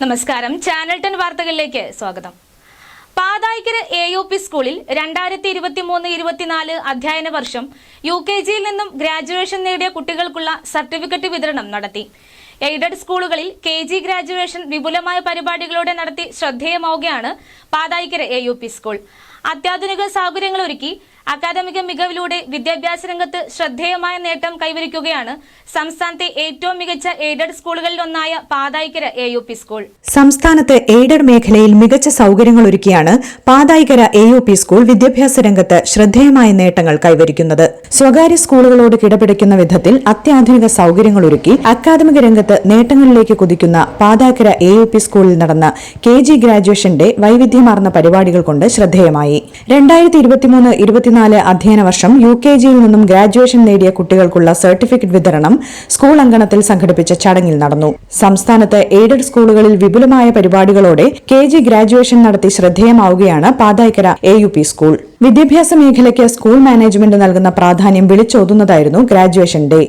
നമസ്കാരം, ചാനൽ 10 വാർത്തകളിലേക്ക് സ്വാഗതം. പാതായിക്കര AUP സ്കൂളിൽ 2023-24 അധ്യയന വർഷം UKGയിൽ നിന്നും ഗ്രാജുവേഷൻ നേടിയ കുട്ടികൾക്കുള്ള സർട്ടിഫിക്കറ്റ് വിതരണം നടത്തി. എയ്ഡഡ് സ്കൂളുകളിൽ KG ഗ്രാജുവേഷൻ വിപുലമായ പരിപാടികളോടെ നടത്തി ശ്രദ്ധേയമാവുകയാണ് പാതായിക്കര AUP സ്കൂൾ. അത്യാധുനിക സൗകര്യങ്ങൾ ഒരുക്കി അക്കാദമിക മികവിലൂടെ വിദ്യാഭ്യാസ രംഗത്ത് ശ്രദ്ധേയമായ നേട്ടം കൈവരിക്കുകയാണ് സംസ്ഥാനത്തെ ഏറ്റവും മികച്ച എയ്ഡഡ് സ്കൂളുകളിലൊന്നായ പാതായിക്കര AUP സ്കൂൾ. സംസ്ഥാനത്ത് എയ്ഡഡ് മേഖലയിൽ മികച്ച സൗകര്യങ്ങൾ ഒരുക്കിയാണ് പാതായിക്കര AUP സ്കൂൾ വിദ്യാഭ്യാസ രംഗത്ത് ശ്രദ്ധേയമായ നേട്ടങ്ങൾ കൈവരിക്കുന്നത്. സ്വകാര്യ സ്കൂളുകളോട് കിടപിടിക്കുന്ന വിധത്തിൽ അത്യാധുനിക സൗകര്യങ്ങൾ ഒരുക്കി അക്കാദമിക രംഗത്ത് നേട്ടങ്ങളിലേക്ക് കുതിക്കുന്ന പാതായിക്കര AUP സ്കൂളിൽ നടന്ന KG ഗ്രാജുവേഷന്റെ വൈവിധ്യമാർന്ന പരിപാടികൾ കൊണ്ട് ശ്രദ്ധേയമായി. 2023-24 അധ്യയന വർഷം UKGയിൽ നിന്നും ഗ്രാജുവേഷൻ നേടിയ കുട്ടികൾക്കുള്ള സർട്ടിഫിക്കറ്റ് വിതരണം സ്കൂൾ അങ്കണത്തിൽ സംഘടിപ്പിച്ച ചടങ്ങിൽ നടന്നു. സംസ്ഥാനത്ത് എയ്ഡഡ് സ്കൂളുകളിൽ വിപുലമായ പരിപാടികളോടെ KG ഗ്രാജുവേഷൻ നടത്തി ശ്രദ്ധേയമാവുകയാണ് പാതായിക്കര AUP സ്കൂൾ. വിദ്യാഭ്യാസ മേഖലയ്ക്ക് സ്കൂൾ മാനേജ്മെന്റ് നൽകുന്ന പ്രാധാന്യം വിളിച്ചോതുന്നതായിരുന്നു graduation day.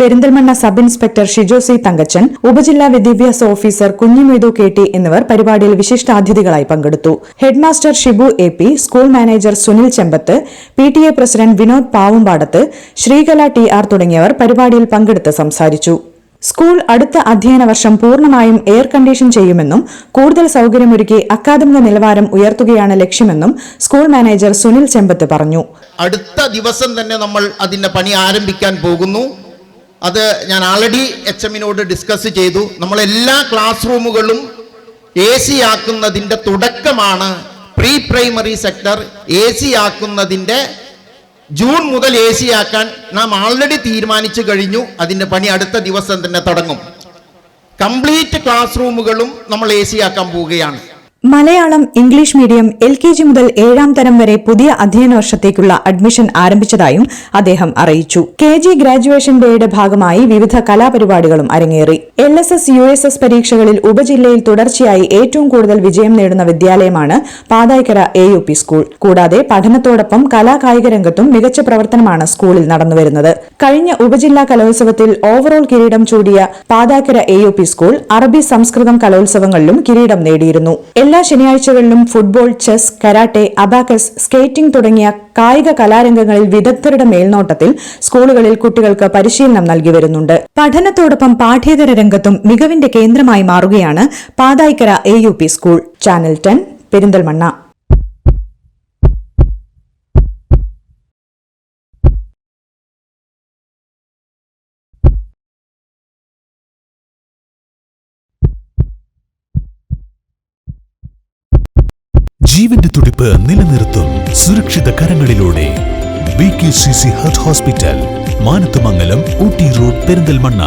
Perinthalmanna sub inspector Shijo C Thankachan, ഉപജില്ലാ വിദ്യാഭ്യാസ ഓഫീസർ കുഞ്ഞിമൊയ്തു KT എന്നിവർ പരിപാടിയിൽ വിശിഷ്ടാതിഥികളായി പങ്കെടുത്തു. Headmaster Shibu AP, school manager Sunil Chembath, PTA president Vinod Pavumpadath, Sreekala TR തുടങ്ങിയവർ പരിപാടിയിൽ പങ്കെടുത്ത് സംസാരിച്ചു. സ്കൂൾ അടുത്ത അധ്യയന വർഷം പൂർണ്ണമായും എയർ കണ്ടീഷൻ ചെയ്യുമെന്നും കൂടുതൽ സൗകര്യമൊരുക്കി അക്കാദമിക നിലവാരം ഉയർത്തുകയാണ് ലക്ഷ്യമെന്നും സ്കൂൾ മാനേജർ സുനിൽ ചെമ്പത്ത് പറഞ്ഞു. അടുത്ത ദിവസം തന്നെ നമ്മൾ അതിന്റെ പണി ആരംഭിക്കാൻ പോകുന്നു. അത് ഞാൻ ആൾറെഡി HMനോട് ഡിസ്കസ് ചെയ്തു. നമ്മളെല്ലാ ക്ലാസ് റൂമുകളും AC ആക്കുന്നതിൻ്റെ തുടക്കമാണ്. പ്രീ പ്രൈമറി സെക്ടർ AC ആക്കുന്നതിൻ്റെ ജൂൺ മുതൽ AC ആക്കാൻ നാം ആൾറെഡി തീരുമാനിച്ചു കഴിഞ്ഞു. അതിൻ്റെ പണി അടുത്ത ദിവസം തന്നെ തുടങ്ങും. കംപ്ലീറ്റ് ക്ലാസ് റൂമുകളും നമ്മൾ AC ആക്കാൻ പോവുകയാണ്. മലയാളം, ഇംഗ്ലീഷ് മീഡിയം LKG മുതൽ 7ാം തരം വരെ പുതിയ അധ്യയന വർഷത്തേക്കുള്ള അഡ്മിഷൻ ആരംഭിച്ചതായും അദ്ദേഹം അറിയിച്ചു. KG ഗ്രാജുവേഷൻ ഡേയുടെ ഭാഗമായി വിവിധ കലാപരിപാടികളും അരങ്ങേറി. LSS USS പരീക്ഷകളിൽ ഉപജില്ലയിൽ തുടർച്ചയായി ഏറ്റവും കൂടുതൽ വിജയം നേടുന്ന വിദ്യാലയമാണ് പാതായിക്കര AUP സ്കൂൾ. കൂടാതെ പഠനത്തോടൊപ്പം കലാകായിക രംഗത്തും മികച്ച പ്രവർത്തനമാണ് സ്കൂളിൽ നടന്നുവരുന്നത്. കഴിഞ്ഞ ഉപജില്ലാ കലോത്സവത്തിൽ ഓവറോൾ കിരീടം ചൂടിയ പാതായിക്കര AUP സ്കൂൾ അറബി, സംസ്കൃതം കലോത്സവങ്ങളിലും കിരീടം നേടിയിരുന്നു. എല്ലാ ശനിയാഴ്ചകളിലും football, chess, karate, abacus, skating തുടങ്ങിയ കായിക കലാരംഗങ്ങളിൽ വിദഗ്ധരുടെ മേൽനോട്ടത്തിൽ സ്കൂളുകളിൽ കുട്ടികൾക്ക് പരിശീലനം നൽകി വരുന്നുണ്ട്. പഠനത്തോടൊപ്പം പാഠ്യേതര രംഗത്തും മികവിന്റെ കേന്ദ്രമായി മാറുകയാണ് Pathayikkara AUP school. Channel 10 Perinthalmanna. ജീവന്റെ തുടിപ്പ് നിലനിർത്തും സുരക്ഷിത കരങ്ങളിലൂടെ BKCC hospital, Manathumangalam, Ooty road, Perinthalmanna.